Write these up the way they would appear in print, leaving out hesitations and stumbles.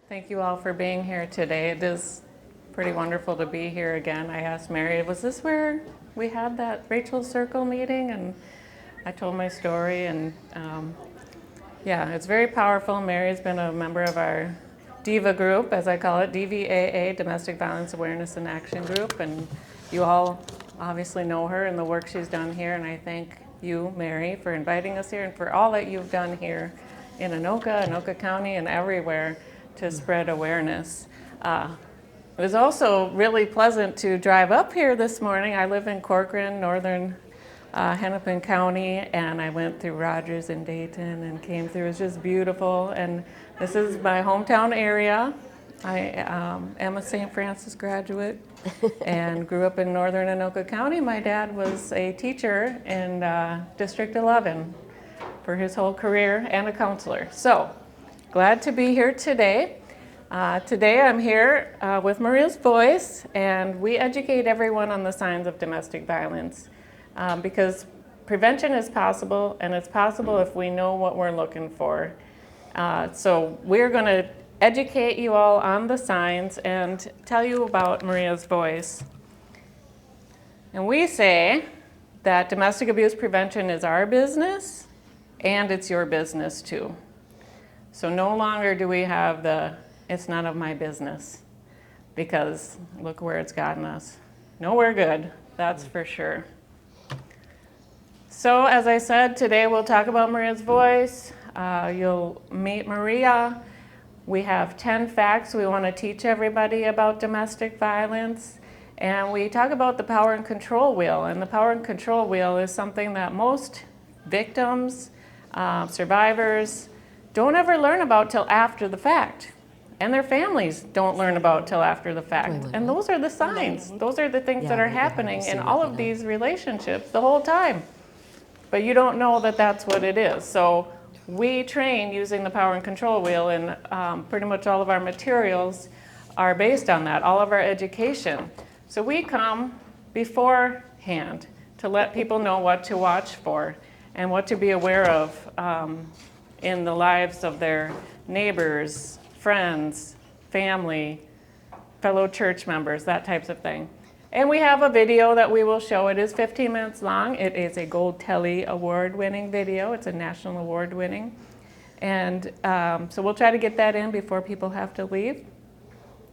Thank you all for being here today. It is pretty wonderful to be here again. I asked Mary, was this where we had that Rachael Circle meeting? And I told my story, and yeah, it's very powerful. Mary's been a member of our DIVA group, as I call it, DVAA, Domestic Violence Awareness and Action Group, and you all obviously know her and the work she's done here, and I thank you, Mary, for inviting us here and for all that you've done here in Anoka County, and everywhere to spread awareness. It was also really pleasant to drive up here this morning. I live in Corcoran, northern Hennepin County, and I went through Rogers and Dayton and came through. It's just beautiful, and this is my hometown area. I am a St. Francis graduate and grew up in northern Anoka County. My dad was a teacher in District 11 for his whole career and a counselor. So, glad to be here today. Today I'm here with Maria's Voice, and we educate everyone on the signs of domestic violence because prevention is possible, and it's possible if we know what we're looking for. So we're going to educate you all on the signs and tell you about Maria's Voice. And we say that domestic abuse prevention is our business, and it's your business too. So no longer do we have the, it's none of my business, because look where it's gotten us. Nowhere good, that's for sure. So as I said, today we'll talk about Maria's Voice. You'll meet Maria. We have 10 facts we want to teach everybody about domestic violence. And we talk about the power and control wheel. And the power and control wheel is something that most victims, survivors, don't ever learn about till after the fact. And their families don't learn about till after the fact. And those are the signs. Those are the things that are happening in all of these relationships the whole time. But you don't know that that's what it is. So we train using the power and control wheel, and pretty much all of our materials are based on that, all of our education. So we come beforehand to let people know what to watch for and what to be aware of in the lives of their neighbors, friends, family, fellow church members, that types of thing. And we have a video that we will show. It is 15 minutes long. It is a Gold Telly award-winning video. It's a national award-winning. And so we'll try to get that in before people have to leave.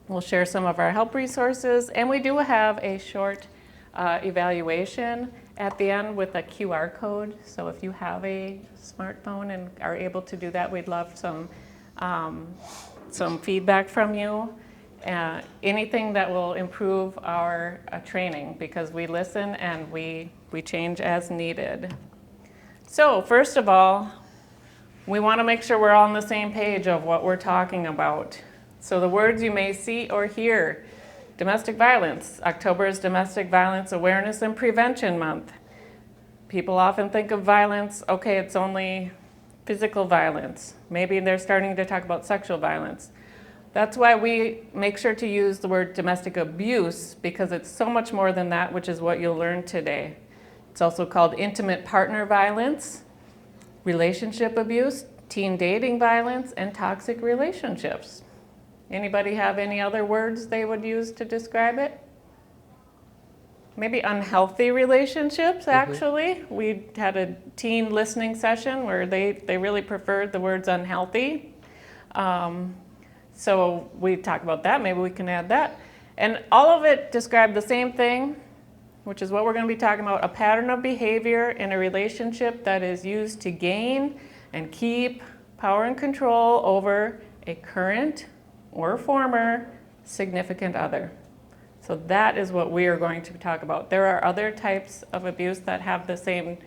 We'll share some of our help resources. And we do have a short evaluation at the end with a QR code. So if you have a smartphone and are able to do that, we'd love some feedback from you. Anything that will improve our training, because we listen and we change as needed. So first of all, we want to make sure we're all on the same page of what we're talking about. So the words you may see or hear: domestic violence. October is Domestic Violence Awareness and Prevention Month. People often think of violence, okay, it's only physical violence. Maybe they're starting to talk about sexual violence. That's why we make sure to use the word domestic abuse, because it's so much more than that, which is what you'll learn today. It's also called intimate partner violence, relationship abuse, teen dating violence, and toxic relationships. Anybody have any other words they would use to describe it? Maybe unhealthy relationships, actually. We had a teen listening session where they really preferred the words unhealthy. So we talk about that, maybe we can add that. And all of it describe the same thing, which is what we're going to be talking about: a pattern of behavior in a relationship that is used to gain and keep power and control over a current or former significant other. So that is what we are going to talk about. There are other types of abuse that have the same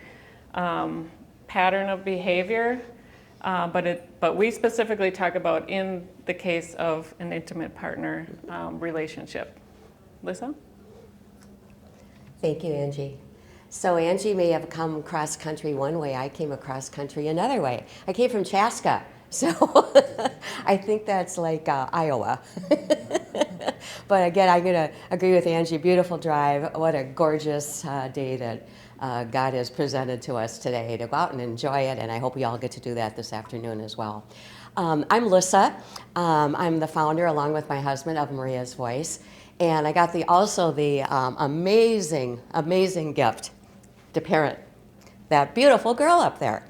pattern of behavior, but we specifically talk about in the case of an intimate partner relationship. Lisa? Thank you, Angie. So Angie may have come cross country one way. I came across country another way. I came from Chaska, so I think that's like Iowa. But again, I'm going to agree with Angie. Beautiful drive. What a gorgeous day that God has presented to us today to go out and enjoy it, and I hope we all get to do that this afternoon as well. I'm Lissa. I'm the founder, along with my husband, of Maria's Voice. And I got also the amazing, amazing gift to parent that beautiful girl up there.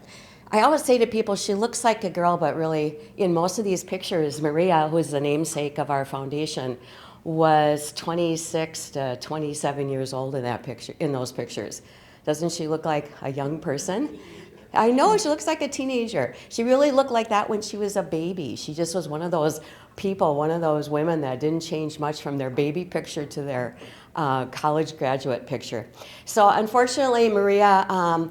I always say to people, she looks like a girl, but really, in most of these pictures, Maria, who is the namesake of our foundation, was 26 to 27 years old in that picture, in those pictures. Doesn't she look like a young person? I know, she looks like a teenager. She really looked like that when she was a baby. She just was one of those people, one of those women that didn't change much from their baby picture to their college graduate picture. So unfortunately, Maria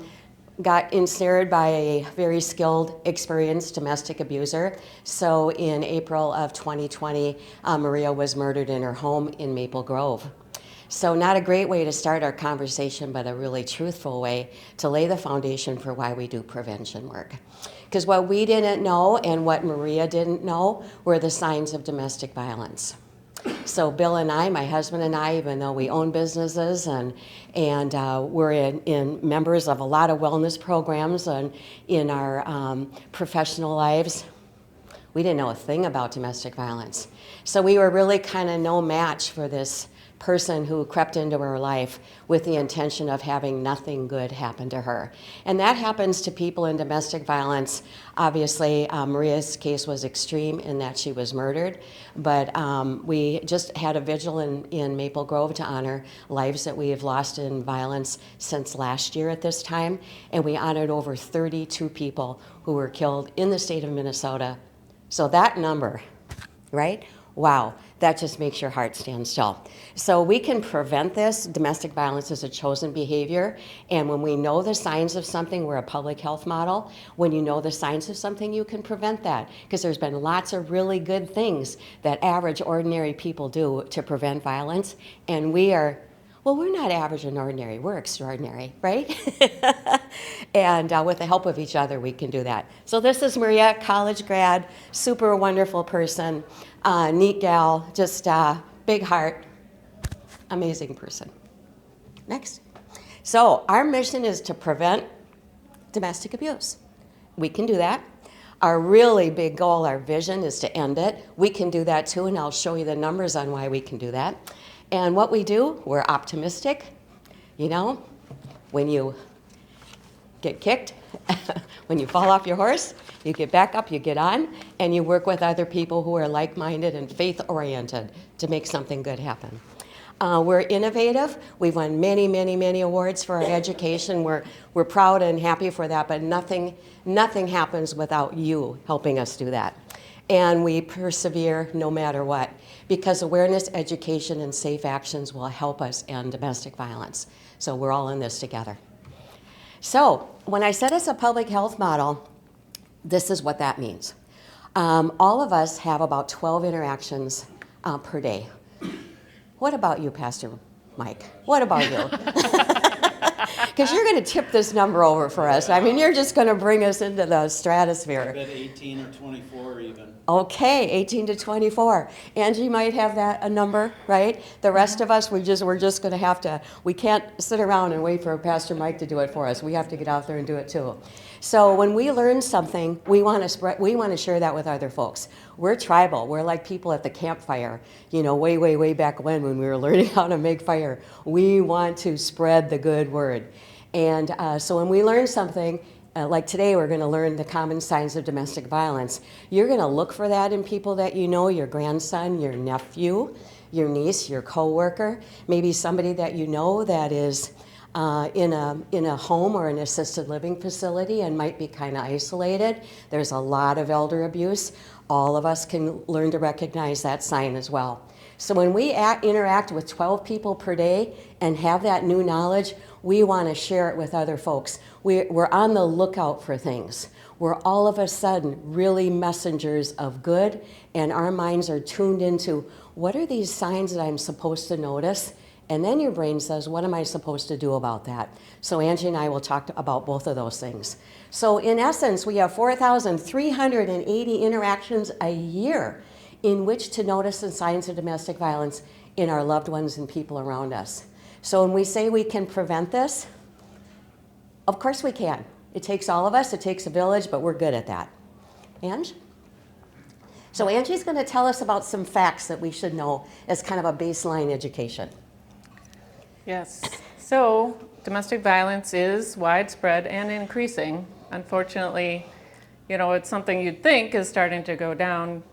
got ensnared by a very skilled, experienced domestic abuser. So in April of 2020, Maria was murdered in her home in Maple Grove. So not a great way to start our conversation, but a really truthful way to lay the foundation for why we do prevention work. Because what we didn't know and what Maria didn't know were the signs of domestic violence. So Bill and I, my husband and I, even though we own businesses and we're in members of a lot of wellness programs and in our professional lives, we didn't know a thing about domestic violence. So we were really kind of no match for this person who crept into her life with the intention of having nothing good happen to her. And that happens to people in domestic violence. Obviously, Maria's case was extreme in that she was murdered, but we just had a vigil in Maple Grove to honor lives that we have lost in violence since last year at this time, and we honored over 32 people who were killed in the state of Minnesota. So that number, right? Wow, that just makes your heart stand still. So we can prevent this. Domestic violence is a chosen behavior, and when we know the signs of something, we're a public health model. When you know the signs of something, you can prevent that, because there's been lots of really good things that average, ordinary people do to prevent violence, and we're not average and ordinary, we're extraordinary, right? And with the help of each other, we can do that. So this is Maria, college grad, super wonderful person, neat gal, just big heart, amazing person. Next. So our mission is to prevent domestic abuse. We can do that. Our really big goal, our vision, is to end it. We can do that too, and I'll show you the numbers on why we can do that. And what we do, we're optimistic. You know, when you get kicked, when you fall off your horse, you get back up, you get on, and you work with other people who are like-minded and faith-oriented to make something good happen. We're innovative. We've won many, many, many awards for our education. We're proud and happy for that, but nothing happens without you helping us do that. And we persevere no matter what, because awareness, education, and safe actions will help us end domestic violence. So we're all in this together. So when I said it's a public health model, this is what that means. All of us have about 12 interactions per day. What about you, Pastor Mike? What about you? Because you're going to tip this number over for us. I mean, you're just going to bring us into the stratosphere. I bet 18 or 24 even. Okay, 18 to 24. Angie might have a number, right? The rest of us, we're just going to have to, we can't sit around and wait for Pastor Mike to do it for us. We have to get out there and do it too. So when we learn something, we want to share that with other folks. We're tribal. We're like people at the campfire, you know, way, way, way back when we were learning how to make fire. We want to spread the good word. And so when we learn something, like today, we're going to learn the common signs of domestic violence. You're going to look for that in people that you know, your grandson, your nephew, your niece, your coworker, maybe somebody that you know that is in a home or an assisted living facility and might be kind of isolated. There's a lot of elder abuse. All of us can learn to recognize that sign as well. So when we interact with 12 people per day and have that new knowledge, we want to share it with other folks. We're on the lookout for things. We're all of a sudden really messengers of good, and our minds are tuned into, what are these signs that I'm supposed to notice? And then your brain says, what am I supposed to do about that? So Angie and I will talk about both of those things. So in essence, we have 4,380 interactions a year in which to notice the signs of domestic violence in our loved ones and people around us. So when we say we can prevent this, of course we can. It takes all of us, it takes a village, but we're good at that. Ange? So Angie's going to tell us about some facts that we should know as kind of a baseline education. Yes. So domestic violence is widespread and increasing. Unfortunately, it's something you'd think is starting to go down.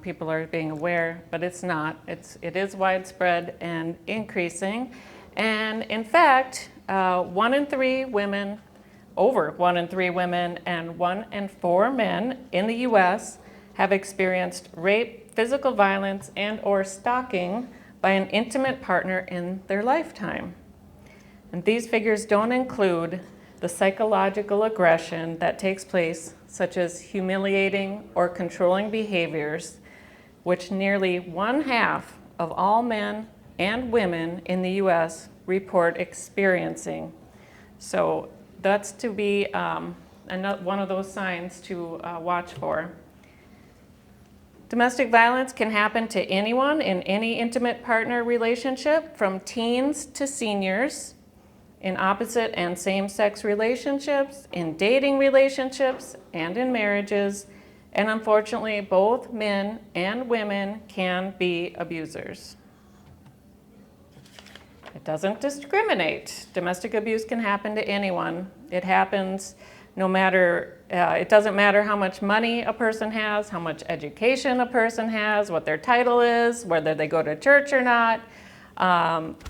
People are being aware, but it's not. It is widespread and increasing. And in fact, 1 in 3 women, over 1 in 3 women, and 1 in 4 men in the U.S. have experienced rape, physical violence, and/or stalking by an intimate partner in their lifetime. And these figures don't include the psychological aggression that takes place, such as humiliating or controlling behaviors, which nearly 1/2 of all men and women in the U.S. report experiencing. So that's to be one of those signs to watch for. Domestic violence can happen to anyone in any intimate partner relationship, from teens to seniors, in opposite and same-sex relationships, in dating relationships, and in marriages. And unfortunately, both men and women can be abusers. It doesn't discriminate. Domestic abuse can happen to anyone. It happens no matter, it doesn't matter how much money a person has, how much education a person has, what their title is, whether they go to church or not.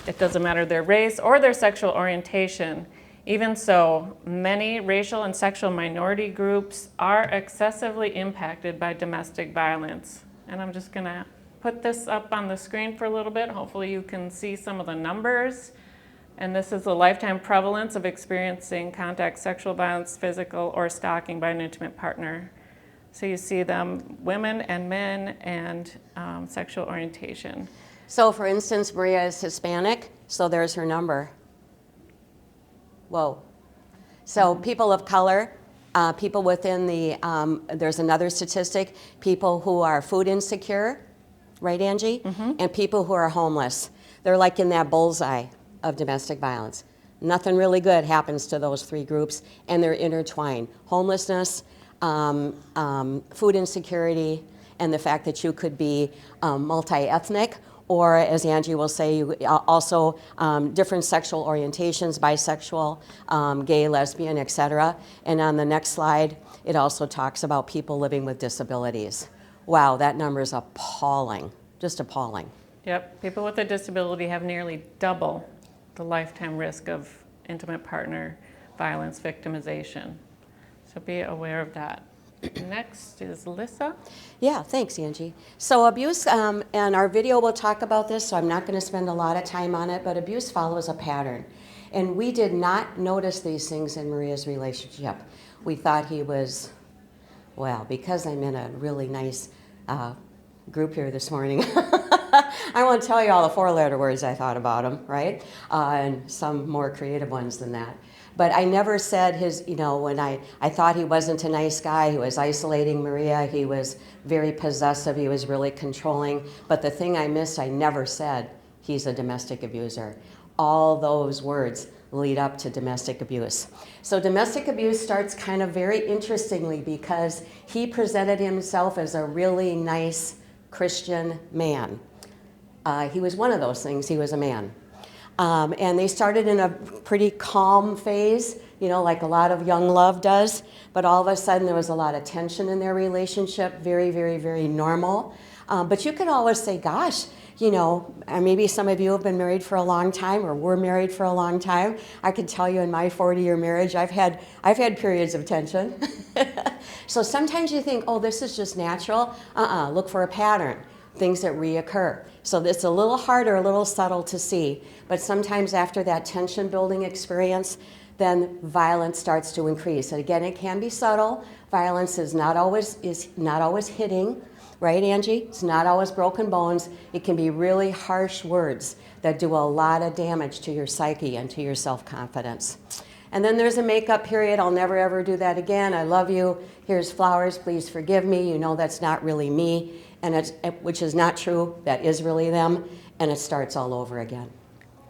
It doesn't matter their race or their sexual orientation. Even so, many racial and sexual minority groups are excessively impacted by domestic violence. And I'm just going to put this up on the screen for a little bit. Hopefully you can see some of the numbers. And this is the lifetime prevalence of experiencing contact sexual violence, physical, or stalking by an intimate partner. So you see them, women and men, and sexual orientation. So for instance, Maria is Hispanic, so there's her number. Whoa. So people of color, people within the, there's another statistic, people who are food insecure, right, Angie? Mm-hmm. And people who are homeless. They're like in that bullseye of domestic violence. Nothing really good happens to those 3 groups, and they're intertwined. Homelessness, food insecurity, and the fact that you could be multi-ethnic, or as Angie will say, also different sexual orientations, bisexual, gay, lesbian, etc. And on the next slide, it also talks about people living with disabilities. Wow, that number is appalling, just appalling. Yep, people with a disability have nearly double the lifetime risk of intimate partner violence victimization. So be aware of that. Next is Lissa. Yeah, thanks, Angie. So abuse, and our video will talk about this, so I'm not going to spend a lot of time on it, but abuse follows a pattern. And we did not notice these things in Maria's relationship. We thought he was, well, because I'm in a really nice group here this morning, I won't tell you all the 4-letter words I thought about him, right? And some more creative ones than that. But I never said his, when I thought he wasn't a nice guy, he was isolating Maria, he was very possessive, he was really controlling. But the thing I missed, I never said he's a domestic abuser. All those words lead up to domestic abuse. So domestic abuse starts kind of very interestingly because he presented himself as a really nice Christian man. He was one of those things, he was a man. And they started in a pretty calm phase, like a lot of young love does. But all of a sudden there was a lot of tension in their relationship, very, very, very normal. But you could always say, gosh, maybe some of you have been married for a long time or were married for a long time. I can tell you in my 40-year marriage, I've had periods of tension. So sometimes you think, oh, this is just natural. Look for a pattern, things that reoccur. So it's a little harder, a little subtle to see. But sometimes after that tension building experience, then violence starts to increase. And again, it can be subtle. Violence is not always hitting, right, Angie? It's not always broken bones. It can be really harsh words that do a lot of damage to your psyche and to your self-confidence. And then there's a makeup period. I'll never ever do that again. I love you. Here's flowers. Please forgive me. That's not really me. And which is not true. That is really them. And it starts all over again.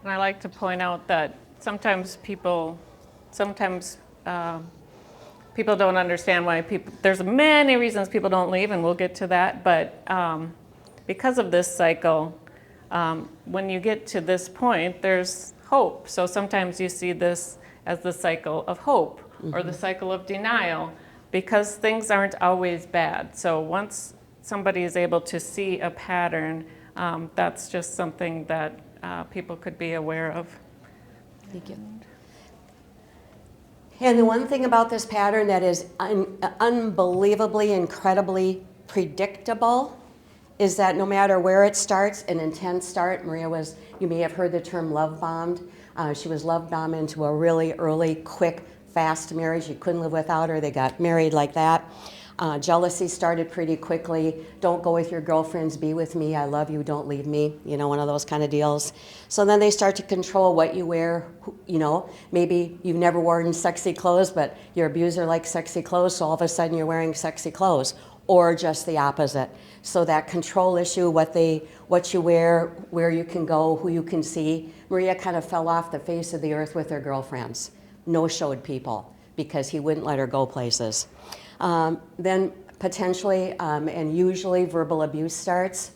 And I like to point out that sometimes people don't understand why there's many reasons people don't leave, and we'll get to that, but because of this cycle, when you get to this point, there's hope. So sometimes you see this as the cycle of hope or the cycle of denial, because things aren't always bad. So once somebody is able to see a pattern, that's just something that people could be aware of. Thank you. And the one thing about this pattern that is unbelievably, incredibly predictable is that no matter where it starts, an intense start. Maria was, you may have heard the term love bombed. She was love bombed into a really early, quick, fast marriage. You couldn't live without her. They got married like that. Jealousy started pretty quickly. Don't go with your girlfriends, be with me, I love you, don't leave me, you know, one of those kind of deals. So then they start to control what you wear, you know. Maybe you've never worn sexy clothes, but your abuser likes sexy clothes, so all of a sudden you're wearing sexy clothes, or just the opposite. So that control issue, what you wear, where you can go, who you can see. Maria kind of fell off the face of the earth with her girlfriends, no-showed people, because he wouldn't let her go places. Then potentially and usually verbal abuse starts,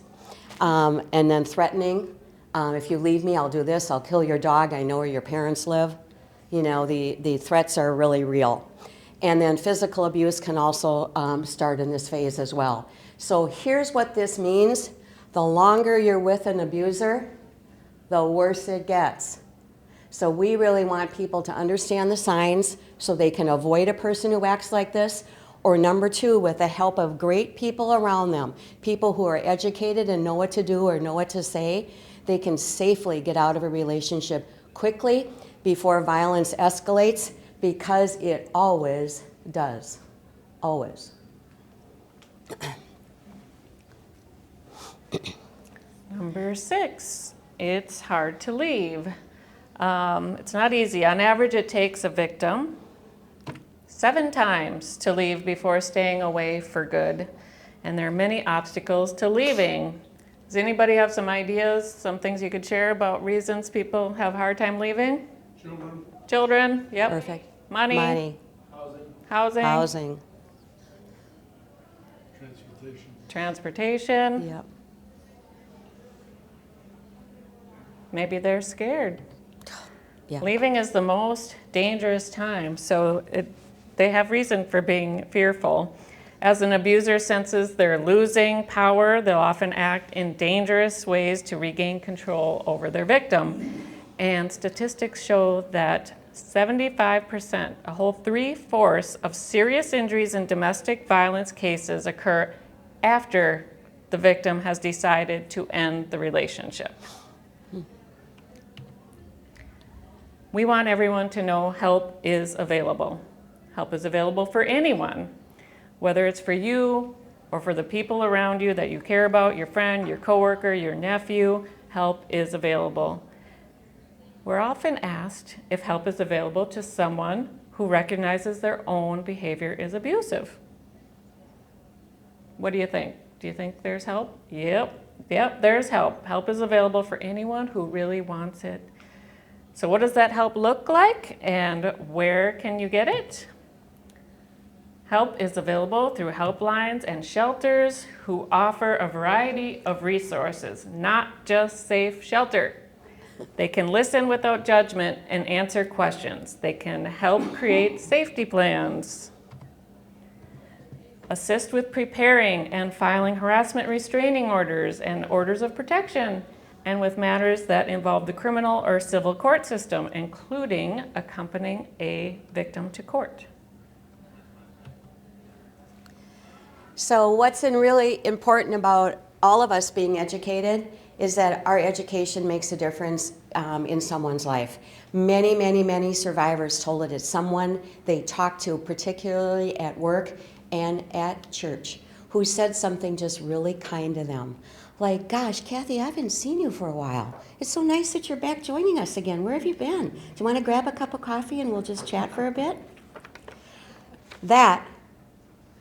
and then threatening. If you leave me, I'll do this, I'll kill your dog, I know where your parents live. You know, the threats are really real. And then physical abuse can also start in this phase as well. So here's what this means. The longer you're with an abuser, the worse it gets. So we really want people to understand the signs so they can avoid a person who acts like this. Or number two, with the help of great people around them, people who are educated and know what to do or know what to say, they can safely get out of a relationship quickly before violence escalates, because it always does. Always. Number 6, it's hard to leave. It's not easy. On average, it takes a victim 7 times to leave before staying away for good. And there are many obstacles to leaving. Does anybody have some ideas, some things you could share about reasons people have a hard time leaving? Children, yep. Perfect. Money. Housing. Transportation. Yep. Maybe they're scared. Yeah. Leaving is the most dangerous time, so they have reason for being fearful. As an abuser senses they're losing power, they'll often act in dangerous ways to regain control over their victim. And statistics show that 75%, a whole 3/4 of serious injuries in domestic violence cases occur after the victim has decided to end the relationship. We want everyone to know help is available. Help is available for anyone, whether it's for you or for the people around you that you care about, your friend, your coworker, your nephew. Help is available. We're often asked if help is available to someone who recognizes their own behavior is abusive. What do you think? Do you think there's help? Yep, there's help. Help is available for anyone who really wants it. So what does that help look like, and where can you get it? Help is available through helplines and shelters who offer a variety of resources, not just safe shelter. They can listen without judgment and answer questions. They can help create safety plans, assist with preparing and filing harassment restraining orders and orders of protection, and with matters that involve the criminal or civil court system, including accompanying a victim to court. So what's really important about all of us being educated is that our education makes a difference in someone's life. Many, many, many survivors told it as someone they talked to, particularly at work and at church, who said something just really kind to them. Like, gosh, Kathy, I haven't seen you for a while. It's so nice that you're back joining us again. Where have you been? Do you want to grab a cup of coffee and we'll just chat for a bit? That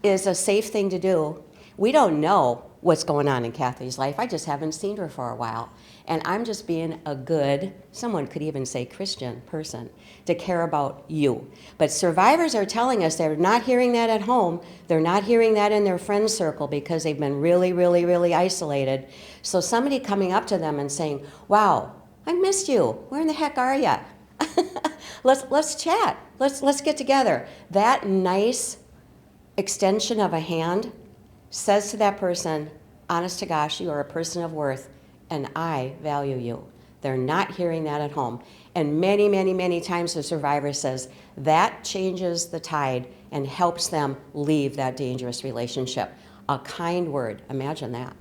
is a safe thing to do. We don't know what's going on in Kathy's life. I just haven't seen her for a while. And I'm just being a good, someone could even say Christian person, to care about you. But survivors are telling us they're not hearing that at home. They're not hearing that in their friend circle because they've been really, really, really isolated. So somebody coming up to them and saying, wow, I missed you. Where in the heck are you? Let's chat. Let's get together. That nice extension of a hand says to that person, honest to gosh, you are a person of worth, and I value you. They're not hearing that at home. And many, many, many times the survivor says that changes the tide and helps them leave that dangerous relationship. A kind word, imagine that.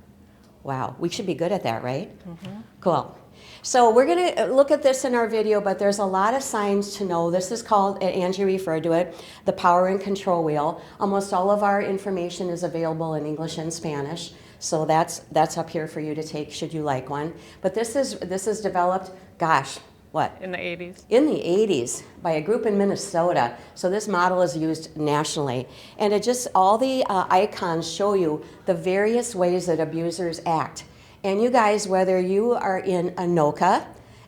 Wow, we should be good at that, right? Mm-hmm. Cool. So we're going to look at this in our video, but there's a lot of signs to know. This is called, Angie referred to it, the power and control wheel. Almost all of our information is available in English and Spanish, so that's up here for you to take should you like one. But this is developed, gosh, what? In the 80s. In the 80s by a group in Minnesota. So this model is used nationally. And it just, all the icons show you the various ways that abusers act. And you guys, whether you are in Anoka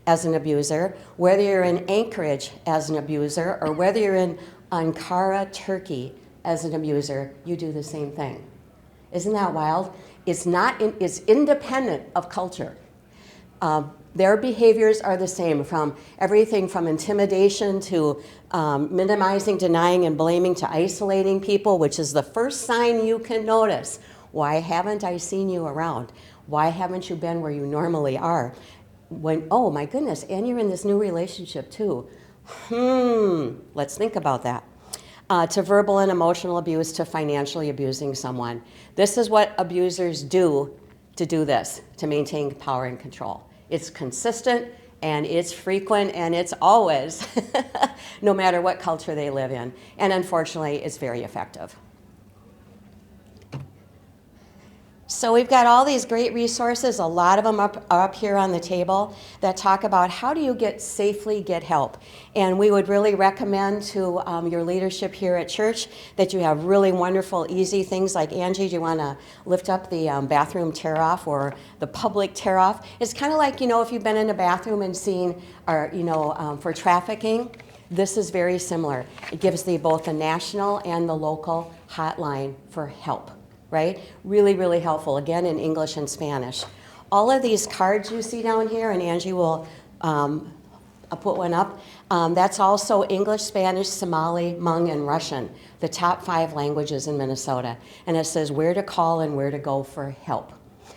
as an abuser, whether you're in Anchorage as an abuser, or whether you're in Ankara, Turkey as an abuser, you do the same thing. Isn't that wild? It's independent of culture. Their behaviors are the same, from everything from intimidation to minimizing, denying, and blaming to isolating people, which is the first sign you can notice. Why haven't I seen you around? Why haven't you been where you normally are? When, oh my goodness, and you're in this new relationship too. Let's think about that. To verbal and emotional abuse, to financially abusing someone. This is what abusers do to do this, to maintain power and control. It's consistent, and it's frequent, and it's always, no matter what culture they live in. And unfortunately, it's very effective. So we've got all these great resources, a lot of them are up here on the table, that talk about how do you safely get help. And we would really recommend to your leadership here at church that you have really wonderful, easy things like, Angie, do you want to lift up the bathroom tear-off or the public tear-off? It's kind of like, if you've been in a bathroom and seen, for trafficking, this is very similar. It gives both the national and the local hotline for help. Right? Really, really helpful, again, in English and Spanish. All of these cards you see down here, and Angie will I'll put one up, that's also English, Spanish, Somali, Hmong, and Russian, the top 5 languages in Minnesota. And it says where to call and where to go for help.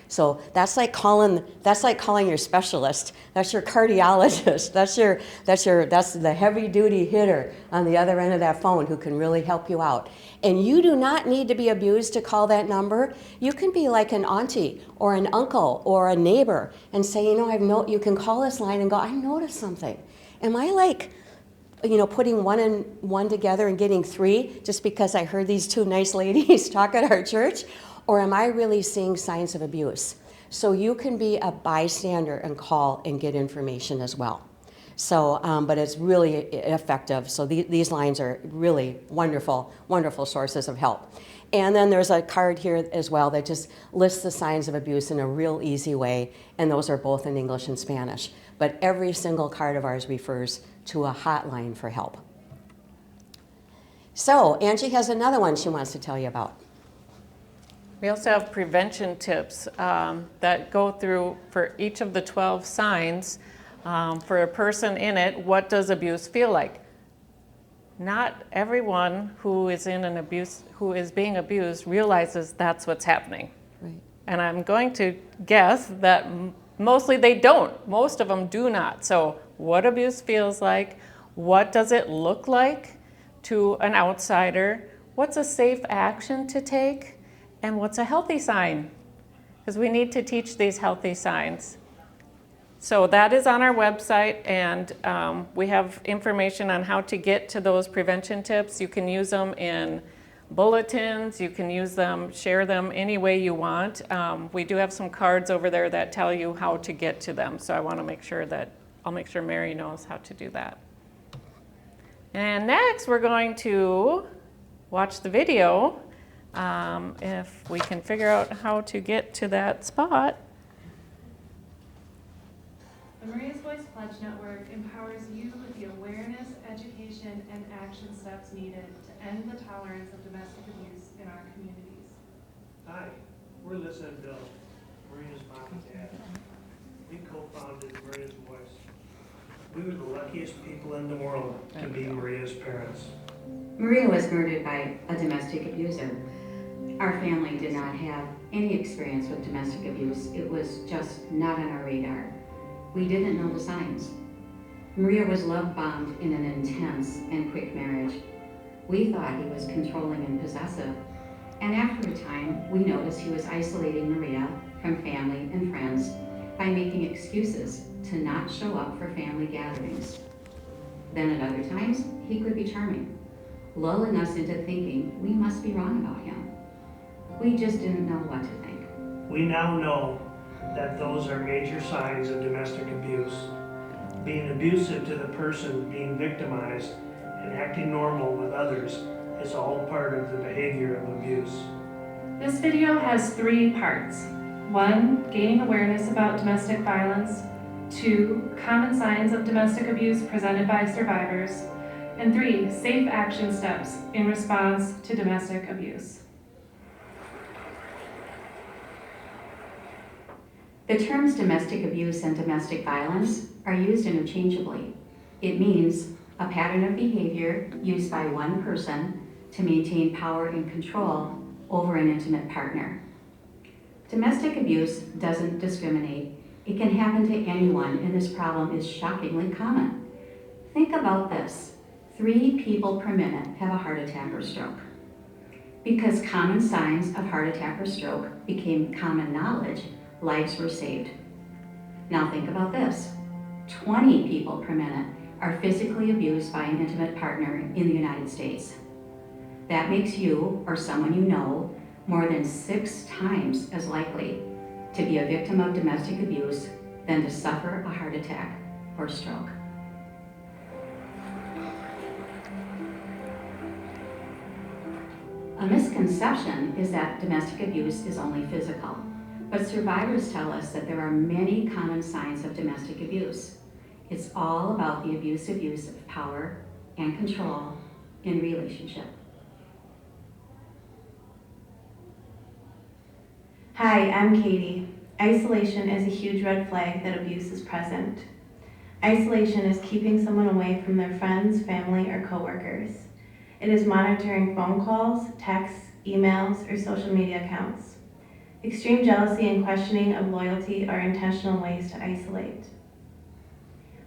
So that's like calling your specialist. That's your cardiologist. That's the heavy duty hitter on the other end of that phone who can really help you out. And you do not need to be abused to call that number. You can be like an auntie or an uncle or a neighbor and say, you can call this line and go, I noticed something. Am I putting one and one together and getting 3 just because I heard these 2 nice ladies talk at our church? Or am I really seeing signs of abuse? So you can be a bystander and call and get information as well. So, but it's really effective. So these lines are really wonderful, wonderful sources of help. And then there's a card here as well that just lists the signs of abuse in a real easy way, and those are both in English and Spanish. But every single card of ours refers to a hotline for help. So Angie has another one she wants to tell you about. We also have prevention tips that go through for each of the 12 signs. For a person in it, what does abuse feel like? Not everyone who is being abused realizes that's what's happening. Right. And I'm going to guess that mostly they don't. Most of them do not. So what abuse feels like, what does it look like to an outsider, what's a safe action to take, and what's a healthy sign? Because we need to teach these healthy signs. So that is on our website, and we have information on how to get to those prevention tips. You can use them in bulletins, you can use them, share them any way you want. We do have some cards over there that tell you how to get to them. So I want to make sure I'll make sure Mary knows how to do that. And next we're going to watch the video If we can figure out how to get to that spot. The Maria's Voice Pledge Network empowers you with the awareness, education, and action steps needed to end the tolerance of domestic abuse in our communities. Hi, we're Lisa and Bill, Maria's mom and dad. We co-founded Maria's Voice. We were the luckiest people in the world to be Maria's parents. Maria was murdered by a domestic abuser. Our family did not have any experience with domestic abuse. It was just not on our radar. We didn't know the signs. Maria was love bombed in an intense and quick marriage. We thought he was controlling and possessive. And after a time, we noticed he was isolating Maria from family and friends by making excuses to not show up for family gatherings. Then at other times, he could be charming, lulling us into thinking we must be wrong about him. We just didn't know what to think. We now know that those are major signs of domestic abuse. Being abusive to the person being victimized and acting normal with others is all part of the behavior of abuse. This video has 3 parts. 1, gaining awareness about domestic violence. 2, common signs of domestic abuse presented by survivors. And 3, safe action steps in response to domestic abuse. The terms domestic abuse and domestic violence are used interchangeably. It means a pattern of behavior used by one person to maintain power and control over an intimate partner. Domestic abuse doesn't discriminate. It can happen to anyone, and this problem is shockingly common. Think about this. 3 people per minute have a heart attack or stroke. Because common signs of heart attack or stroke became common knowledge, lives were saved. Now think about this. 20 people per minute are physically abused by an intimate partner in the United States. That makes you, or someone you know, more than 6 times as likely to be a victim of domestic abuse than to suffer a heart attack or stroke. A misconception is that domestic abuse is only physical, but survivors tell us that there are many common signs of domestic abuse. It's all about the abusive use of power and control in relationship. Hi, I'm Katie. Isolation is a huge red flag that abuse is present. Isolation is keeping someone away from their friends, family, or coworkers. It is monitoring phone calls, texts, emails, or social media accounts. Extreme jealousy and questioning of loyalty are intentional ways to isolate.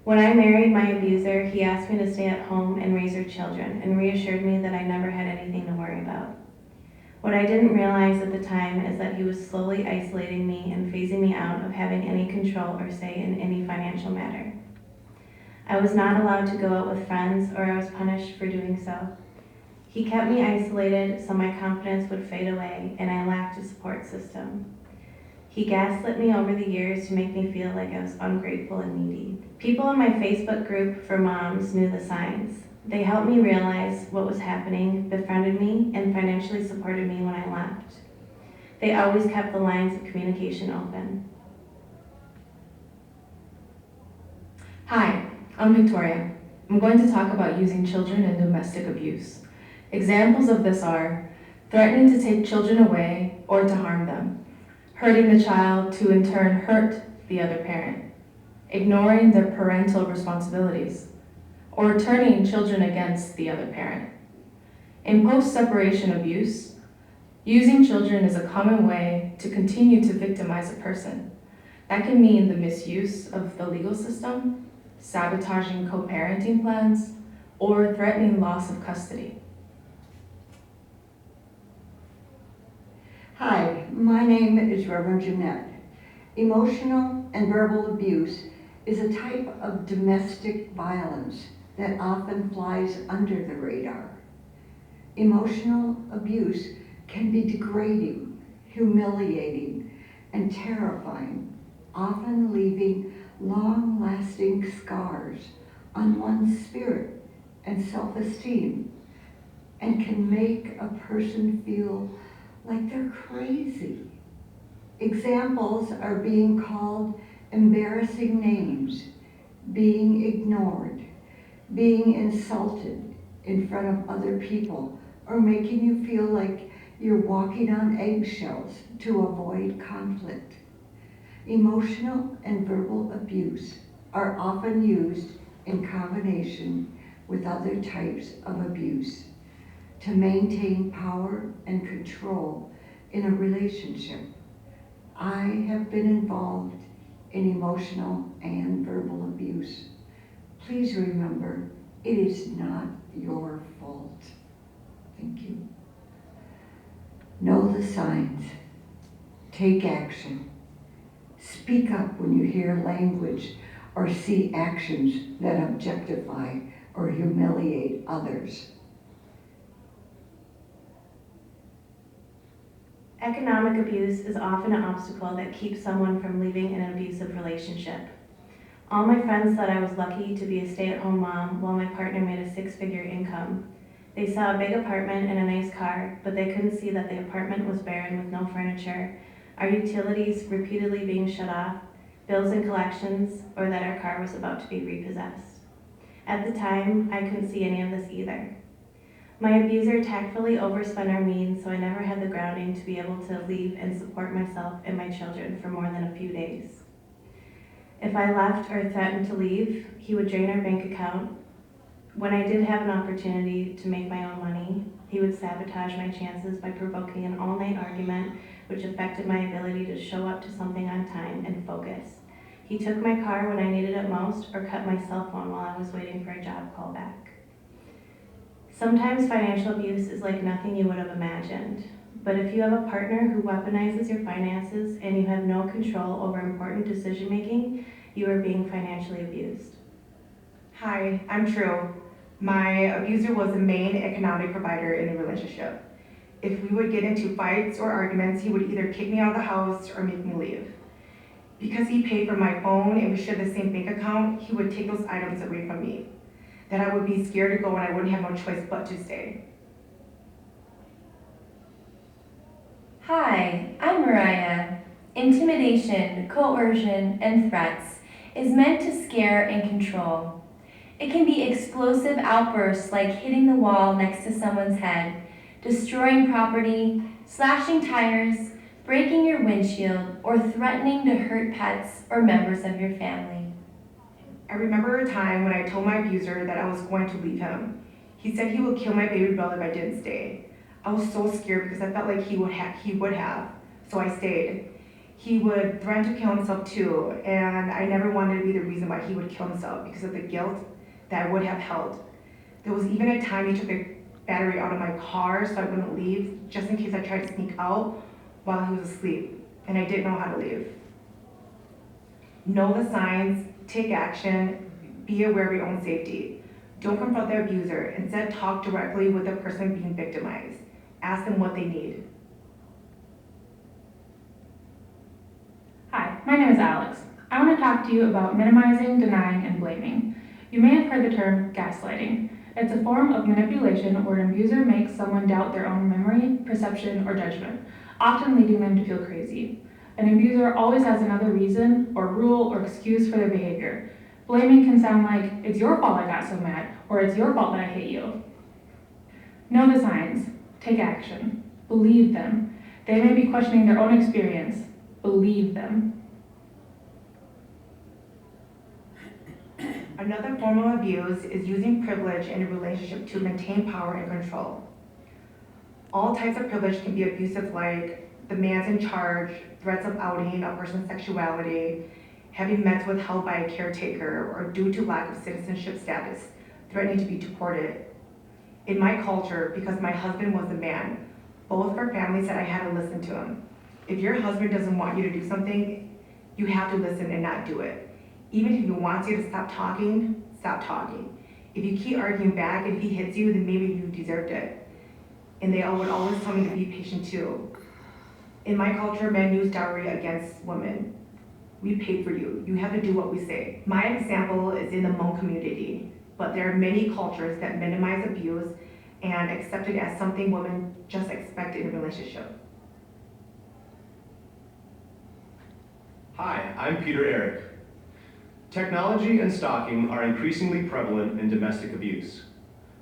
When I married my abuser, he asked me to stay at home and raise our children and reassured me that I never had anything to worry about. What I didn't realize at the time is that he was slowly isolating me and phasing me out of having any control or say in any financial matter. I was not allowed to go out with friends, or I was punished for doing so. He kept me isolated so my confidence would fade away and I lacked a support system. He gaslit me over the years to make me feel like I was ungrateful and needy. People in my Facebook group for moms knew the signs. They helped me realize what was happening, befriended me, and financially supported me when I left. They always kept the lines of communication open. Hi, I'm Victoria. I'm going to talk about using children in domestic abuse. Examples of this are threatening to take children away or to harm them, hurting the child to in turn hurt the other parent, ignoring their parental responsibilities, or turning children against the other parent. In post-separation abuse, using children is a common way to continue to victimize a person. That can mean the misuse of the legal system, sabotaging co-parenting plans, or threatening loss of custody. Hi, my name is Reverend Jeanette. Emotional and verbal abuse is a type of domestic violence that often flies under the radar. Emotional abuse can be degrading, humiliating, and terrifying, often leaving long-lasting scars on one's spirit and self-esteem, and can make a person feel like they're crazy. Examples are being called embarrassing names, being ignored, being insulted in front of other people, or making you feel like you're walking on eggshells to avoid conflict. Emotional and verbal abuse are often used in combination with other types of abuse to maintain power and control in a relationship. I have been involved in emotional and verbal abuse. Please remember, it is not your fault. Thank you. Know the signs. Take action. Speak up when you hear language or see actions that objectify or humiliate others. Economic abuse is often an obstacle that keeps someone from leaving an abusive relationship. All my friends thought I was lucky to be a stay-at-home mom while my partner made a six-figure income. They saw a big apartment and a nice car, but they couldn't see that the apartment was barren with no furniture, our utilities repeatedly being shut off, bills and collections, or that our car was about to be repossessed. At the time, I couldn't see any of this either. My abuser tactfully overspent our means, so I never had the grounding to be able to leave and support myself and my children for more than a few days. If I left or threatened to leave, he would drain our bank account. When I did have an opportunity to make my own money, he would sabotage my chances by provoking an all-night argument, which affected my ability to show up to something on time and focus. He took my car when I needed it most, or cut my cell phone while I was waiting for a job call back. Sometimes financial abuse is like nothing you would have imagined. But if you have a partner who weaponizes your finances and you have no control over important decision making, you are being financially abused. Hi, I'm True. My abuser was the main economic provider in the relationship. If we would get into fights or arguments, he would either kick me out of the house or make me leave. Because he paid for my phone and we shared the same bank account, he would take those items away from me. Then I would be scared to go and I wouldn't have no choice but to stay. Hi, I'm Mariah. Intimidation, coercion, and threats is meant to scare and control. It can be explosive outbursts like hitting the wall next to someone's head, destroying property, slashing tires, breaking your windshield, or threatening to hurt pets or members of your family. I remember a time when I told my abuser that I was going to leave him. He said he would kill my baby brother if I didn't stay. I was so scared because I felt like he would have, so I stayed. He would threaten to kill himself too, and I never wanted to be the reason why he would kill himself because of the guilt that I would have held. There was even a time he took the battery out of my car so I wouldn't leave, just in case I tried to sneak out while he was asleep, and I didn't know how to leave. Know the signs, take action, be aware of your own safety. Don't confront the abuser, instead talk directly with the person being victimized. Ask them what they need. Hi, my name is Alex. I want to talk to you about minimizing, denying, and blaming. You may have heard the term gaslighting. It's a form of manipulation where an abuser makes someone doubt their own memory, perception, or judgment, often leading them to feel crazy. An abuser always has another reason, or rule, or excuse for their behavior. Blaming can sound like, it's your fault I got so mad, or it's your fault that I hate you. Know the signs. Take action. Believe them. They may be questioning their own experience. Believe them. Another form of abuse is using privilege in a relationship to maintain power and control. All types of privilege can be abusive, like the man's in charge, threats of outing a person's sexuality, having meds withheld by a caretaker, or due to lack of citizenship status, threatening to be deported. In my culture, because my husband was the man, both of our families said I had to listen to him. If your husband doesn't want you to do something, you have to listen and not do it. Even if he wants you to stop talking, stop talking. If you keep arguing back and if he hits you, then maybe you deserved it. And they would always tell me to be patient too. In my culture, men use dowry against women. We paid for you. You have to do what we say. My example is in the Hmong community, but there are many cultures that minimize abuse and accept it as something women just expect in a relationship. Hi, I'm Peter Eric. Technology and stalking are increasingly prevalent in domestic abuse.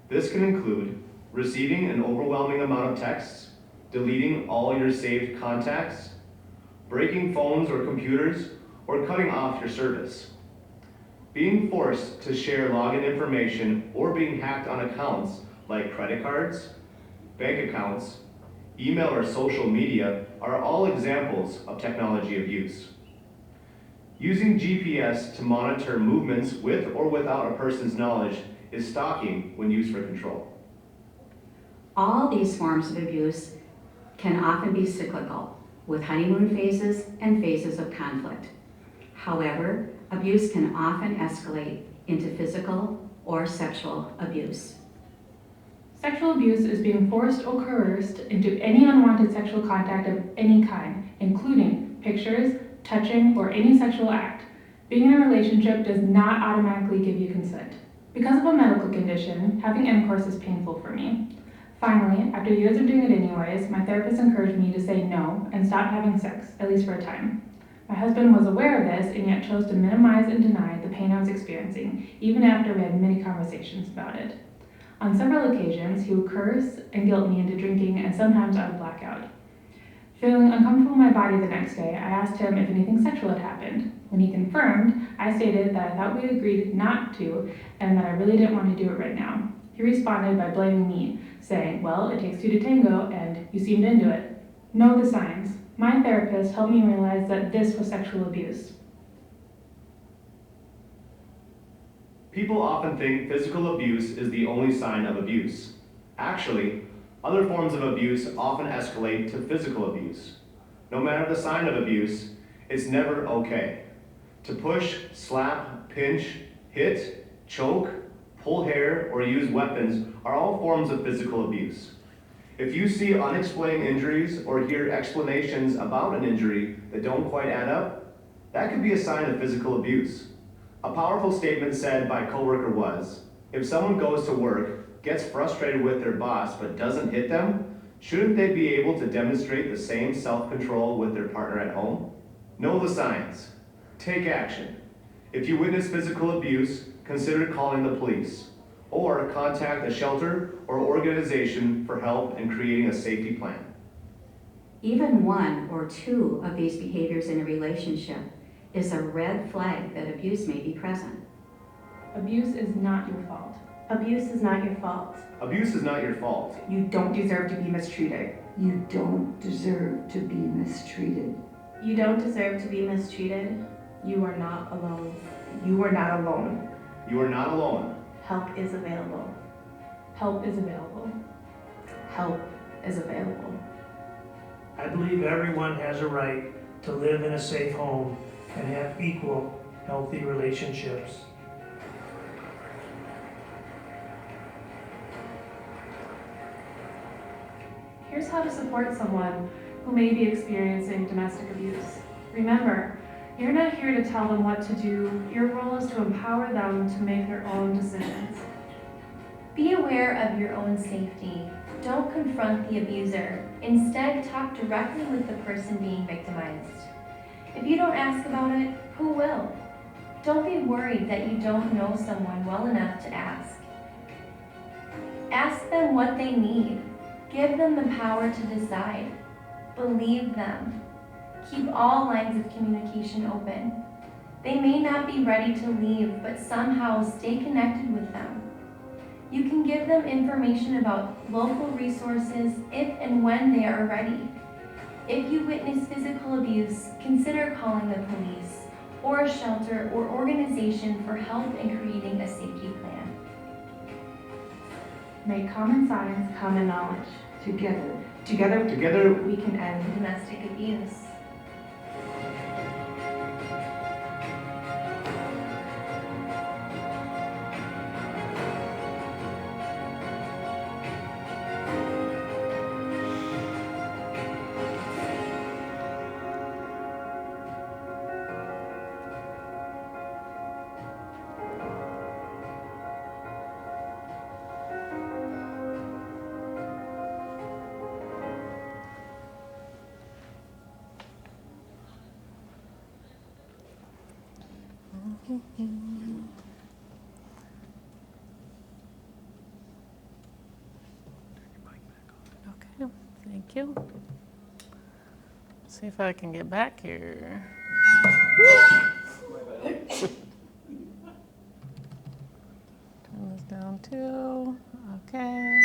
This can include receiving an overwhelming amount of texts, deleting all your saved contacts, breaking phones or computers, or cutting off your service. Being forced to share login information or being hacked on accounts like credit cards, bank accounts, email or social media are all examples of technology abuse. Using GPS to monitor movements with or without a person's knowledge is stalking when used for control. All these forms of abuse can often be cyclical, with honeymoon phases and phases of conflict. However, abuse can often escalate into physical or sexual abuse. Sexual abuse is being forced or coerced into any unwanted sexual contact of any kind, including pictures, touching, or any sexual act. Being in a relationship does not automatically give you consent. Because of a medical condition, having intercourse is painful for me. Finally, after years of doing it anyways, my therapist encouraged me to say no and stop having sex, at least for a time. My husband was aware of this and yet chose to minimize and deny the pain I was experiencing, even after we had many conversations about it. On several occasions, he would curse and guilt me into drinking, and sometimes I would black out. Feeling uncomfortable in my body the next day, I asked him if anything sexual had happened. When he confirmed, I stated that I thought we agreed not to and that I really didn't want to do it right now. He responded by blaming me, saying, "Well, it takes two to tango, and you seemed into it." Know the signs. My therapist helped me realize that this was sexual abuse. People often think physical abuse is the only sign of abuse. Actually, other forms of abuse often escalate to physical abuse. No matter the sign of abuse, it's never okay. To push, slap, pinch, hit, choke, pull hair, or use weapons are all forms of physical abuse. If you see unexplained injuries or hear explanations about an injury that don't quite add up, that could be a sign of physical abuse. A powerful statement said by a coworker was, if someone goes to work, gets frustrated with their boss but doesn't hit them, shouldn't they be able to demonstrate the same self-control with their partner at home? Know the signs. Take action. If you witness physical abuse, consider calling the police, or contact a shelter or organization for help in creating a safety plan. Even one or two of these behaviors in a relationship is a red flag that abuse may be present. Abuse is not your fault. Abuse is not your fault. Abuse is not your fault. You don't deserve to be mistreated. You don't deserve to be mistreated. You don't deserve to be mistreated. You are not alone. You are not alone. You are not alone. Help is available. Help is available. Help is available. I believe everyone has a right to live in a safe home and have equal, healthy relationships. Here's how to support someone who may be experiencing domestic abuse. Remember, you're not here to tell them what to do. Your role is to empower them to make their own decisions. Be aware of your own safety. Don't confront the abuser. Instead, talk directly with the person being victimized. If you don't ask about it, who will? Don't be worried that you don't know someone well enough to ask. Ask them what they need. Give them the power to decide. Believe them. Keep all lines of communication open. They may not be ready to leave, but somehow stay connected with them. You can give them information about local resources if and when they are ready. If you witness physical abuse, consider calling the police or a shelter or organization for help in creating a safety plan. Make common signs, common knowledge. Together, We can end domestic abuse. Okay, thank you. See if I can get back here. Turn this down too. Okay.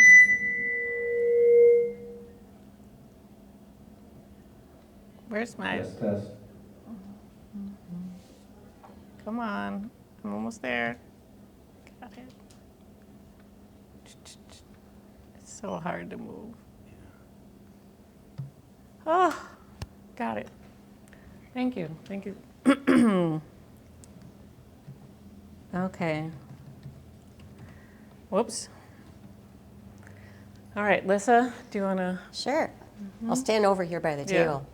Where's my? Test. Come on, I'm almost there. Got it. It's so hard to move. Oh, got it. Thank you, thank you. Okay. Whoops. All right, Lissa, do you want to? Sure. I'll stand over here by the Yeah. table.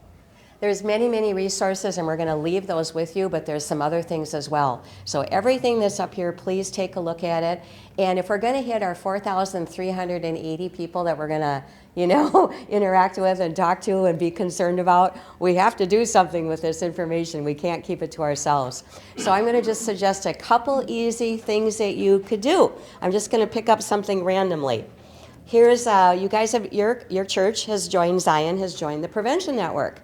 There's many, many resources, and we're going to leave those with you, but there's some other things as well. So everything that's up here, please take a look at it. And if we're going to hit our 4,380 people that we're going to, interact with and talk to and be concerned about, we have to do something with this information. We can't keep it to ourselves. So I'm going to just suggest a couple easy things that you could do. I'm just going to pick up something randomly. Here's, you guys have, your church has joined, Zion has joined the Prevention Network.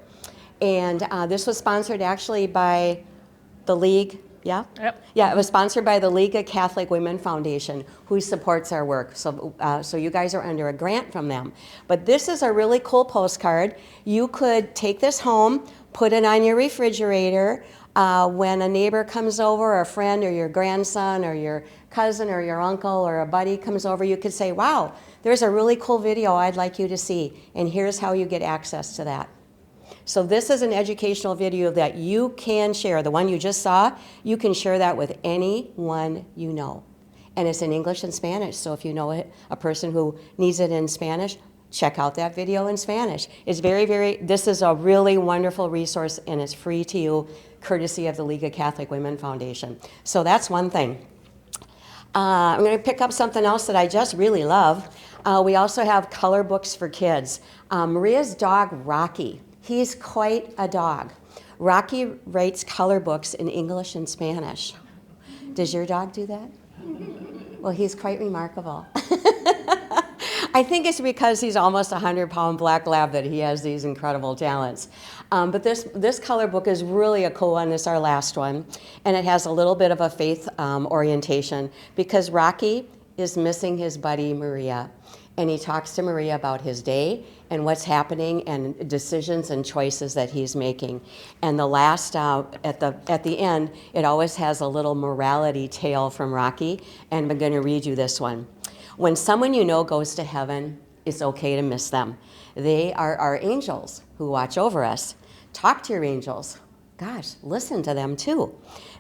And this was sponsored actually by the League, yeah? Yep. Yeah, it was sponsored by the League of Catholic Women Foundation, who supports our work. So, so you guys are under a grant from them. But this is a really cool postcard. You could take this home, put it on your refrigerator. When a neighbor comes over, or a friend, or your grandson, or your cousin, or your uncle, or a buddy comes over, you could say, wow, there's a really cool video I'd like you to see. And here's how you get access to that. So this is an educational video that you can share. The one you just saw, you can share that with anyone you know. And it's in English and Spanish, so if you know a person who needs it in Spanish, check out that video in Spanish. It's this is a really wonderful resource, and it's free to you, courtesy of the League of Catholic Women Foundation. So that's one thing. I'm going to pick up something else that I just really love. We also have color books for kids. Maria's dog, Rocky. He's quite a dog. Rocky writes color books in English and Spanish. Does your dog do that? Well, he's quite remarkable. I think it's because he's almost a 100-pound black lab that he has these incredible talents. But this color book is really a cool one. It's our last one. And it has a little bit of a faith orientation because Rocky is missing his buddy Maria. And he talks to Maria about his day and what's happening and decisions and choices that he's making. And the last, at the end, it always has a little morality tale from Rocky. And I'm going to read you this one. When someone you know goes to heaven, it's okay to miss them. They are our angels who watch over us. Talk to your angels. Gosh, listen to them too.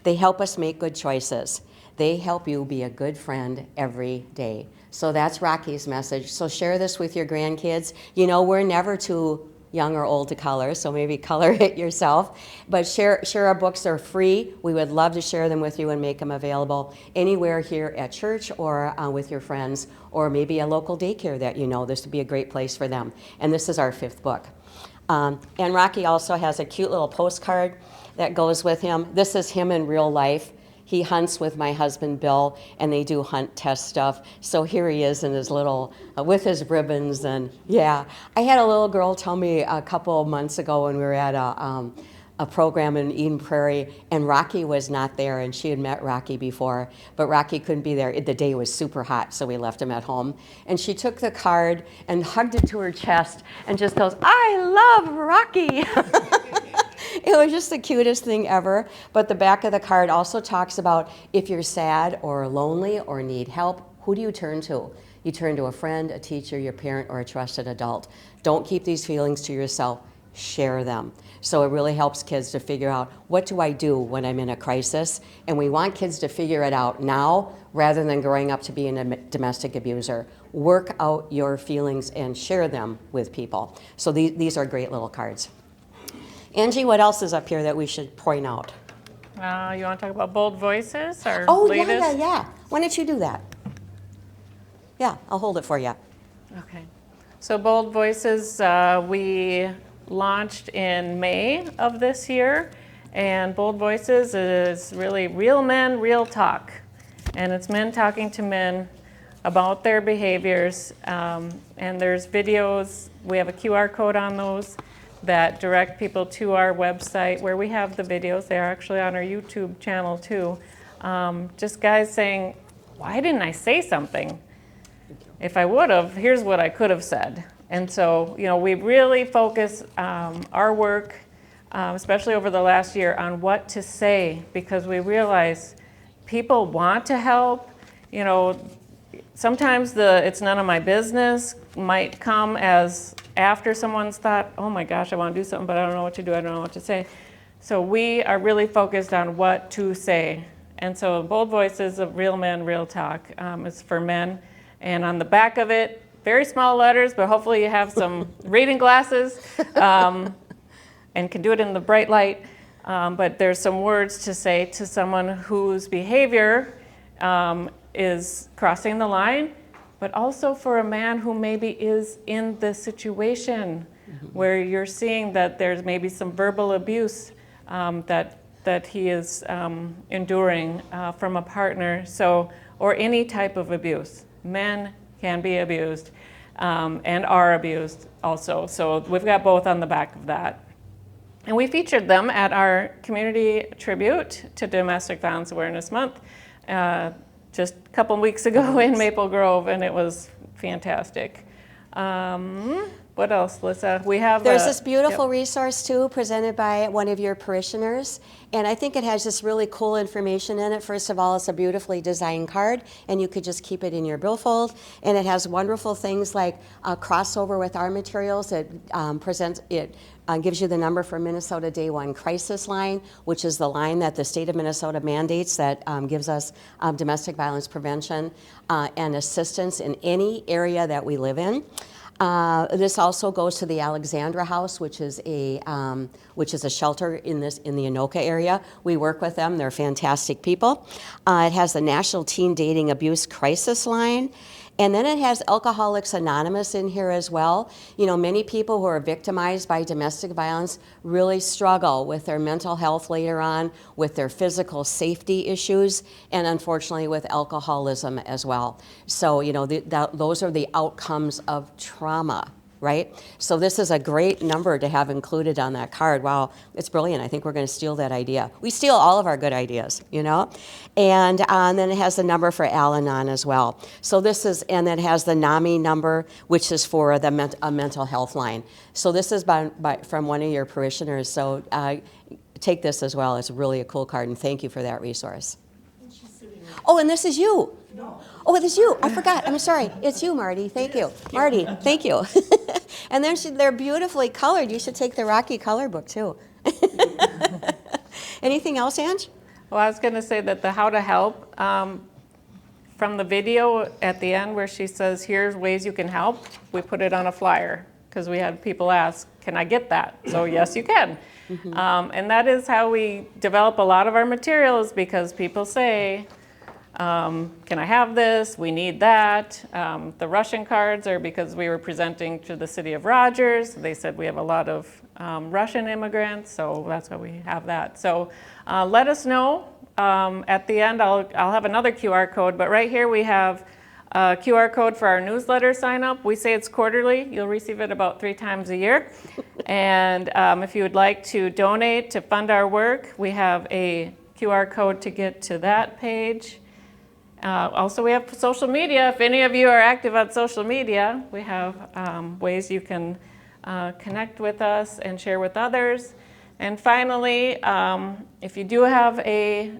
They help us make good choices. They help you be a good friend every day. So that's Rocky's message. So share this with your grandkids. You know, we're never too young or old to color, so maybe color it yourself. But share our books. Are free. We would love to share them with you and make them available anywhere here at church or with your friends, or maybe a local daycare that you know. This would be a great place for them. And this is our 5th book. And Rocky also has a cute little postcard that goes with him. This is him in real life. He hunts with my husband, Bill, and they do hunt test stuff. So here he is in his little, with his ribbons, and yeah. I had a little girl tell me a couple of months ago when we were at a program in Eden Prairie, and Rocky was not there, and she had met Rocky before, but Rocky couldn't be there. The day was super hot, so we left him at home. And she took the card and hugged it to her chest and just goes, "I love Rocky." It was just the cutest thing ever. But the back of the card also talks about if you're sad or lonely or need help, who do you turn to? You turn to a friend, a teacher, your parent, or a trusted adult. Don't keep these feelings to yourself. Share them. So it really helps kids to figure out, what do I do when I'm in a crisis? And we want kids to figure it out now rather than growing up to be a domestic abuser. Work out your feelings and share them with people. So these are great little cards. Angie, what else is up here that we should point out? You want to talk about Bold Voices, our latest? Yeah. Why don't you do that? Yeah, I'll hold it for you. Okay. So Bold Voices, we launched in May of this year, And Bold Voices is really real men, real talk. And it's men talking to men about their behaviors. And there's videos, we have a QR code on those that direct people to our website where we have the videos. They're actually on our YouTube channel too. Just guys saying, why didn't I say something? If I would have, here's what I could have said. And so, we really focus our work, especially over the last year, on what to say, because we realize people want to help. Sometimes it's none of my business might come as after someone's thought, oh my gosh, I want to do something, but I don't know what to do, I don't know what to say. So we are really focused on what to say. And so Bold Voices of Real Men, Real Talk is for men. And on the back of it, very small letters, but hopefully you have some reading glasses and can do it in the bright light. But there's some words to say to someone whose behavior is crossing the line, but also for a man who maybe is in the situation where you're seeing that there's maybe some verbal abuse that he is enduring from a partner, or any type of abuse. Men can be abused and are abused also. So we've got both on the back of that. And we featured them at our community tribute to Domestic Violence Awareness Month just a couple weeks ago in Maple Grove, and it was fantastic. What else, Lissa? There's this beautiful resource too, presented by one of your parishioners, and I think it has just really cool information in it. First of all, it's a beautifully designed card, and you could just keep it in your billfold, and it has wonderful things like a crossover with our materials. It gives you the number for Minnesota Day One Crisis Line, which is the line that the state of Minnesota mandates that gives us domestic violence prevention and assistance in any area that we live in. This also goes to the Alexandra House, which is a shelter in the Anoka area. We work with them; they're fantastic people. It has the National Teen Dating Abuse Crisis Line, and then it has Alcoholics Anonymous in here as well. Many people who are victimized by domestic violence really struggle with their mental health later on, with their physical safety issues, and unfortunately with alcoholism as well. So, those are the outcomes of trauma, right? So this is a great number to have included on that card. Wow, it's brilliant. I think we're going to steal that idea. We steal all of our good ideas, And then it has the number for Al-Anon as well. So and then it has the NAMI number, which is for a mental health line. So this is from one of your parishioners. So take this as well. It's really a cool card, and thank you for that resource. Oh, and this is you. Oh, it is you. I forgot. I'm sorry. It's you, Marty. Thank you. Marty, thank you. And then they're beautifully colored. You should take the Rocky color book, too. Anything else, Ange? Well, I was going to say that the how to help, from the video at the end where she says, here's ways you can help, we put it on a flyer because we had people ask, can I get that? So yes, you can. And that is how we develop a lot of our materials, because people say, can I have this? We need that. The Russian cards are because we were presenting to the city of Rogers. They said we have a lot of Russian immigrants, so that's why we have that. So let us know. At the end, I'll have another QR code, but right here we have a QR code for our newsletter sign up. We say it's quarterly. You'll receive it about 3 times a year. And if you would like to donate to fund our work, we have a QR code to get to that page. Also, we have social media. If any of you are active on social media, we have ways you can connect with us and share with others. And finally, if you do have a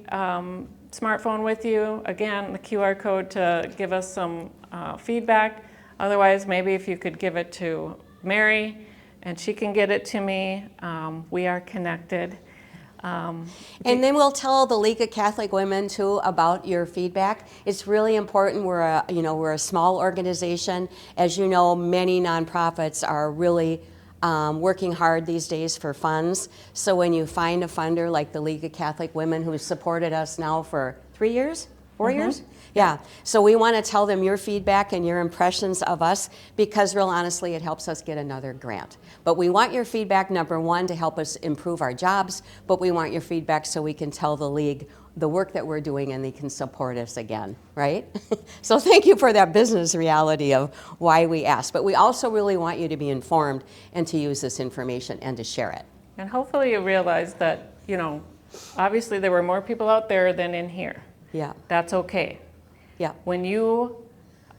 smartphone with you, again, the QR code to give us some feedback. Otherwise, maybe if you could give it to Mary and she can get it to me, we are connected. And then we'll tell the League of Catholic Women too about your feedback. It's really important. We're a small organization. As you know, many nonprofits are really working hard these days for funds. So when you find a funder like the League of Catholic Women, who's supported us now for 4 4 years? Yeah. So we want to tell them your feedback and your impressions of us because, real honestly, it helps us get another grant. But we want your feedback, number one, to help us improve our jobs, but we want your feedback so we can tell the league the work that we're doing and they can support us again, right? So thank you for that business reality of why we asked. But we also really want you to be informed and to use this information and to share it. And hopefully you realize that, obviously there were more people out there than in here. Yeah. That's okay. Yeah. When you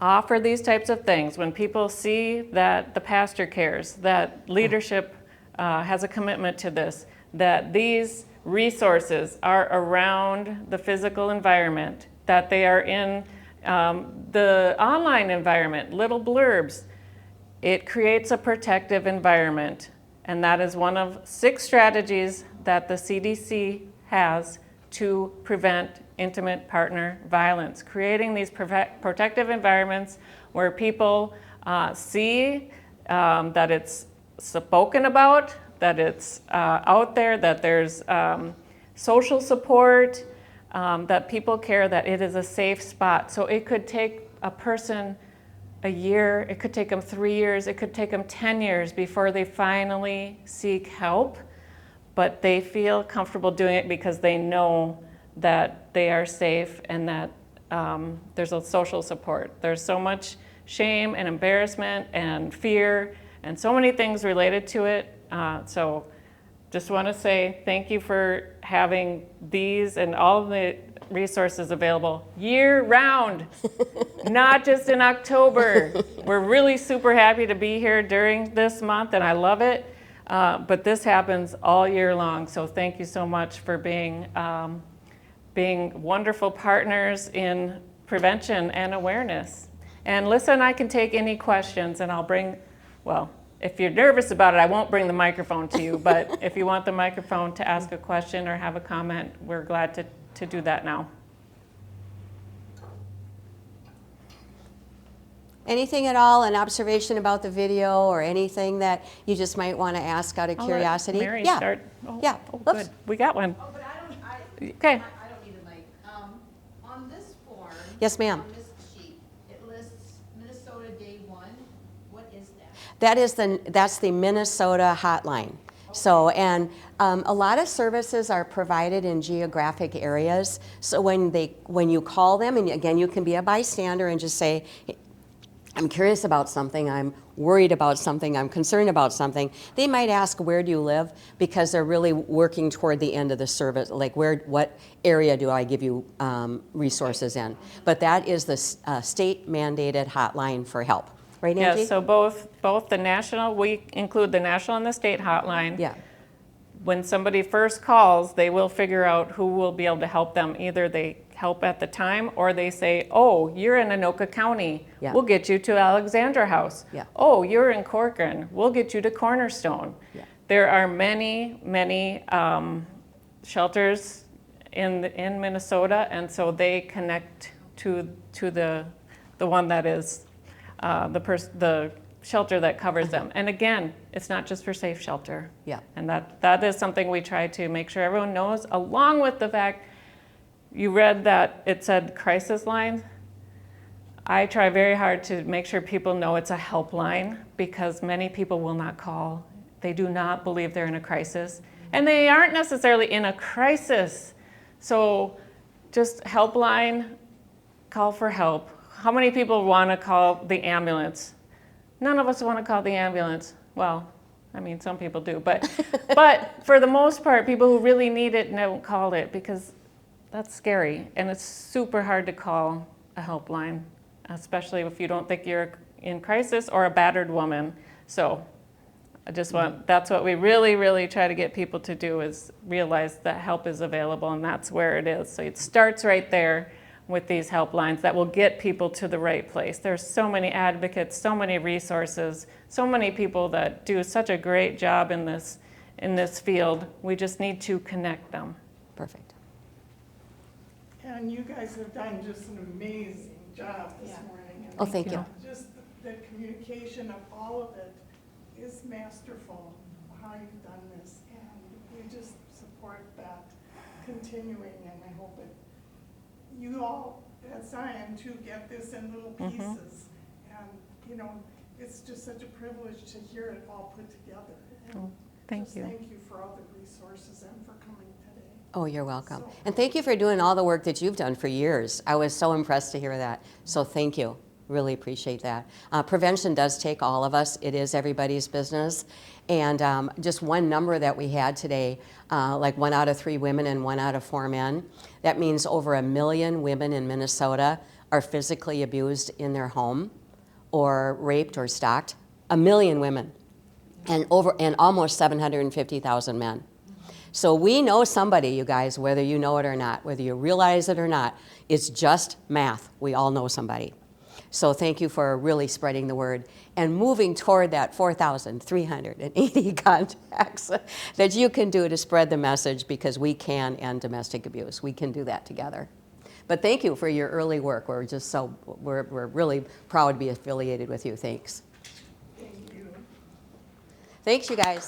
offer these types of things, when people see that the pastor cares, that leadership has a commitment to this, that these resources are around the physical environment, that they are in the online environment, little blurbs, it creates a protective environment. And that is one of 6 strategies that the CDC has to prevent intimate partner violence, creating these protective environments where people see that it's spoken about, that it's out there, that there's social support, that people care, that it is a safe spot. So it could take a person a year, it could take them 3 years, it could take them 10 years before they finally seek help, but they feel comfortable doing it because they know that they are safe and that there's a social support. There's so much shame and embarrassment and fear and so many things related to it. So just want to say thank you for having these and all of the resources available year-round, not just in October. We're really super happy to be here during this month, and I love it. But this happens all year long, so thank you so much for being wonderful partners in prevention and awareness. And Lissa and I can take any questions, and I'll bring, well, if you're nervous about it, I won't bring the microphone to you, but if you want the microphone to ask a question or have a comment, we're glad to do that now. Anything at all, an observation about the video or anything that you just might want to ask out of I'll curiosity? let Mary Yeah. start. Oh, Yeah. Oh, Oops. good. We got one. Oh, but Okay. I don't need a mic. On this form. Yes, ma'am. On this sheet, it lists Minnesota Day 1. What is that? That's the Minnesota hotline. So, and a lot of services are provided in geographic areas. So when you call them, and again, you can be a bystander and just say, I'm curious about something, I'm worried about something, I'm concerned about something. They might ask, where do you live? Because they're really working toward the end of the service, like what area do I give you resources in? But that is the state mandated hotline for help. Right, Nancy? Yes, so both the national, we include the national and the state hotline. Yeah. When somebody first calls, they will figure out who will be able to help them. Either they help at the time or they say, oh, you're in Anoka County. Yeah. We'll get you to Alexandra House. Yeah. Oh, you're in Corcoran. We'll get you to Cornerstone. Yeah. There are many shelters in Minnesota, and so they connect to the one that is the shelter that covers them. And again, it's not just for safe shelter. Yeah. And that is something we try to make sure everyone knows, along with the fact you read that it said crisis line. I try very hard to make sure people know it's a helpline because many people will not call. They do not believe they're in a crisis. And they aren't necessarily in a crisis. So just helpline, call for help. How many people want to call the ambulance? None of us want to call the ambulance. Well, I mean, some people do, but for the most part, people who really need it don't call it because that's scary, and it's super hard to call a helpline, especially if you don't think you're in crisis or a battered woman. So I just that's what we really, really try to get people to do is realize that help is available, and that's where it is. So it starts right there with these helplines that will get people to the right place. There's so many advocates, so many resources, so many people that do such a great job in this field. We just need to connect them. Perfect. And you guys have done just an amazing job this morning. And Oh, thank you. just the communication of all of it is masterful, how you've done this. And we just support that continuing, and I hope you all as I am to get this in little pieces. And, you know, it's just such a privilege to hear it all put together. And Thank you. Thank you for all the resources and for coming today. Oh, you're welcome. And thank you for doing all the work that you've done for years. I was so impressed to hear that. So thank you. Really appreciate that. Prevention does take all of us. It is everybody's business. And just one number that we had today, like 1 out of 3 women and 1 out of 4 men, that means over 1 million women in Minnesota are physically abused in their home or raped or stalked. 1 million women and almost 750,000 men. So we know somebody, you guys, whether you know it or not, whether you realize it or not, it's just math. We all know somebody. So thank you for really spreading the word and moving toward that 4,380 contacts that you can do to spread the message, because we can end domestic abuse. We can do that together. But thank you for your early work. We're really proud to be affiliated with you. Thanks. Thank you. Thanks, you guys.